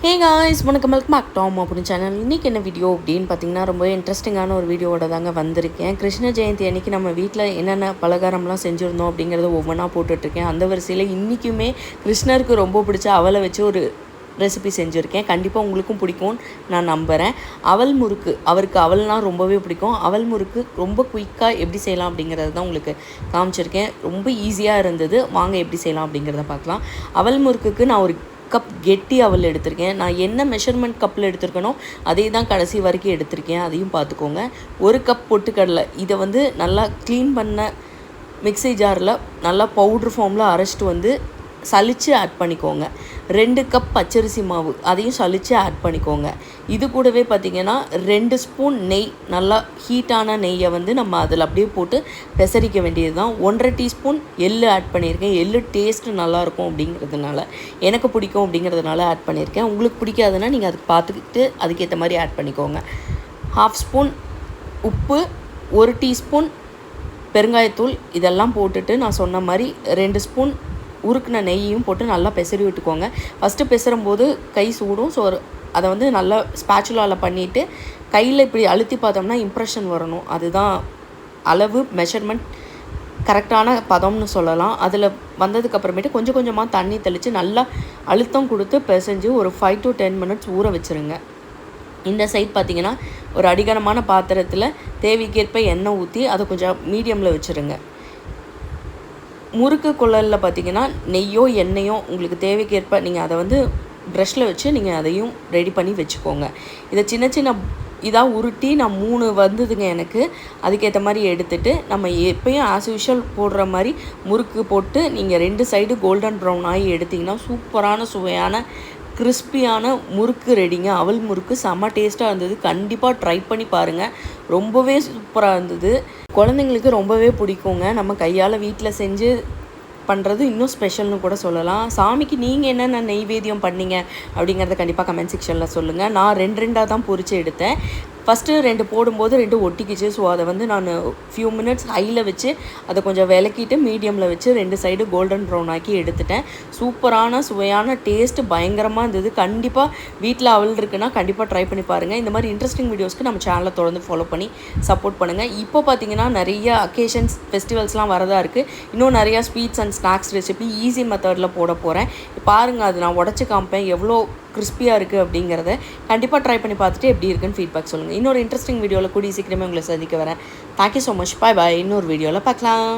Hey guys, வணக்கம். Welcome back to அப்படின்னு channel. இன்றைக்கி என்ன வீடியோ அப்படின்னு பார்த்தீங்கன்னா, ரொம்ப இன்ட்ரெஸ்டிங்கான ஒரு வீடியோவோட தாங்க வந்திருக்கேன். கிருஷ்ண ஜெயந்தி அன்றைக்கி நம்ம வீட்டில் என்னென்ன பலகாரம்லாம் செஞ்சுருந்தோம் அப்படிங்கிறத ஒவ்வொன்றா போட்டுட்ருக்கேன். அந்த வரிசையில் இன்றைக்குமே கிருஷ்ணருக்கு ரொம்ப பிடிச்ச அவலை வச்சு ஒரு ரெசிபி செஞ்சுருக்கேன். கண்டிப்பாக உங்களுக்கும் பிடிக்கும்னு நான் நம்புகிறேன். அவல் முறுக்கு, அவருக்கு அவல்னால் ரொம்பவே பிடிக்கும். அவல் முறுக்கு ரொம்ப குயிக்காக எப்படி செய்யலாம் அப்படிங்கிறது தான் உங்களுக்கு காமிச்சிருக்கேன். ரொம்ப ஈஸியாக இருந்தது. வாங்க எப்படி செய்யலாம் அப்படிங்கிறத பார்க்கலாம். அவல் முறுக்குக்கு நான் ஒரு கப் கெட்டி அவல் எடுத்திருக்கேன். நான் என்ன மெஷர்மெண்ட் கப்பில் எடுத்திருக்கனோ அதே தான் கடைசி வரைக்கும் எடுத்திருக்கேன். அதையும் பார்த்துக்கோங்க. ஒரு கப் பொட்டுக்கடலை, இதை வந்து நல்லா க்ளீன் பண்ண மிக்ஸி ஜாரில் நல்லா பவுட்ரு ஃபார்மில் அரைச்சிட்டு வந்து சலித்து ஆட் பண்ணிக்கோங்க. 2 கப் பச்சரிசி மாவு, அதையும் சலித்து ஆட் பண்ணிக்கோங்க. இது கூடவே பார்த்திங்கன்னா 2 ஸ்பூன் நெய், நல்லா ஹீட்டான நெய்யை வந்து நம்ம அதில் அப்படியே போட்டு பெசரிக்க வேண்டியது தான். 1.5 டீஸ்பூன் எள்ளு ஆட் பண்ணியிருக்கேன். எள்ளு டேஸ்ட்டு நல்லாயிருக்கும் அப்படிங்கிறதுனால, எனக்கு பிடிக்கும் அப்படிங்கிறதுனால ஆட் பண்ணியிருக்கேன். உங்களுக்கு பிடிக்காதுன்னா நீங்கள் அதுக்கு பார்த்துக்கிட்டு அதுக்கேற்ற மாதிரி ஆட் பண்ணிக்கோங்க. 1/2 ஸ்பூன் உப்பு, 1 டீஸ்பூன் பெருங்காயத்தூள், இதெல்லாம் போட்டுட்டு நான் சொன்ன மாதிரி 2 ஸ்பூன் உருக்குன நெய்யும் போட்டு நல்லா பெசரி விட்டுக்கோங்க. ஃபஸ்ட்டு பெசரும்போது கை சூடும். ஸோ அதை வந்து நல்லா ஸ்பேச்சுலாவில் பண்ணிவிட்டு கையில் இப்படி அழுத்தி பார்த்தோம்னா இம்ப்ரெஷன் வரணும். அதுதான் அளவு, மெஷர்மெண்ட், கரெக்டான பதம்னு சொல்லலாம். அதில் வந்ததுக்கப்புறமேட்டு கொஞ்சம் கொஞ்சமாக தண்ணி தெளித்து நல்லா அழுத்தம் கொடுத்து பிசைஞ்சு ஒரு 5 to 10 மினிட்ஸ் ஊற வச்சுருங்க. இந்த சைட் பார்த்திங்கன்னா ஒரு அடிகனமான பாத்திரத்தில் தேவைக்கேற்ப எண்ணெய் ஊற்றி அதை கொஞ்சம் மீடியமில் வச்சுருங்க. முறுக்கு குழலில் பார்த்திங்கன்னா நெய்யோ எண்ணெயோ உங்களுக்கு தேவைக்கேற்ப நீங்கள் அதை வந்து ப்ரஷில் வச்சு நீங்கள் அதையும் ரெடி பண்ணி வச்சுக்கோங்க. இதை சின்ன சின்ன இதாக உருட்டி நான் 3 வந்ததுங்க எனக்கு. அதுக்கேற்ற மாதிரி எடுத்துகிட்டு நம்ம எப்பயும் ஆஸ் யூஷுவல் போடுற மாதிரி முறுக்கு போட்டு நீங்கள் 2 சைடு கோல்டன் ப்ரௌன் ஆகி எடுத்திங்கன்னா சூப்பரான சுவையான கிறிஸ்பியான முறுக்கு ரெடிங்க. அவல் முறுக்கு செம்ம டேஸ்ட்டாக இருந்தது. கண்டிப்பாக ட்ரை பண்ணி பாருங்கள். ரொம்பவே சூப்பராக இருந்தது. குழந்தைங்களுக்கு ரொம்பவே பிடிக்குங்க. நம்ம கையால் வீட்டில் செஞ்சு பண்ணுறது இன்னும் ஸ்பெஷல்னு கூட சொல்லலாம். சாமிக்கு நீங்கள் என்னென்ன நெய்வேத்தியம் பண்ணீங்க அப்படிங்கிறத கண்டிப்பாக கமெண்ட் செக்ஷனில் சொல்லுங்கள். நான் 2 தான் பொரித்து எடுத்தேன். ஃபஸ்ட்டு 2 போடும்போது 2 ஒட்டிக்கிச்சு. ஸோ அதை வந்து நான் ஃபியூ மினிட்ஸ் ஹையில் வச்சு அதை கொஞ்சம் விளக்கிட்டு மீடியமில் வச்சு 2 சைடு கோல்டன் ப்ரௌன் ஆக்கி எடுத்துட்டேன். சூப்பரான சுவையான டேஸ்ட்டு பயங்கரமாக இருந்தது. கண்டிப்பாக வீட்டில் அவல் இருக்குன்னா கண்டிப்பாக ட்ரை பண்ணி பாருங்கள். இந்த மாதிரி இன்ட்ரெஸ்டிங் வீடியோஸ்க்கு நம்ம சேனலை தொடர்ந்து ஃபாலோ பண்ணி சப்போர்ட் பண்ணுங்கள். இப்போ பார்த்திங்கன்னா நிறைய அக்கேஷன்ஸ், ஃபெஸ்டிவல்ஸ்லாம் வரதா இருக்குது. இன்னும் நிறையா sweets and snacks recipe easy மெத்தடில் போட போகிறேன். பாருங்கள், அது நான் உடச்சி காமிப்பேன் எவ்வளோ கிறிஸ்பியாக இருக்குது அப்படிங்கிறத. கண்டிப்பாக ட்ரை பண்ணி பார்த்துட்டு எப்படி இருக்குன்னு ஃபீட்பேக் சொல்லுங்கள். இன்னொரு இன்ட்ரெஸ்டிங் வீடியோவில் கூடிய சீக்கிரமே உங்களை சந்திக்க வரேன். Thank you so much. Bye bye. இன்னொரு வீடியோவில் பார்க்கலாம்.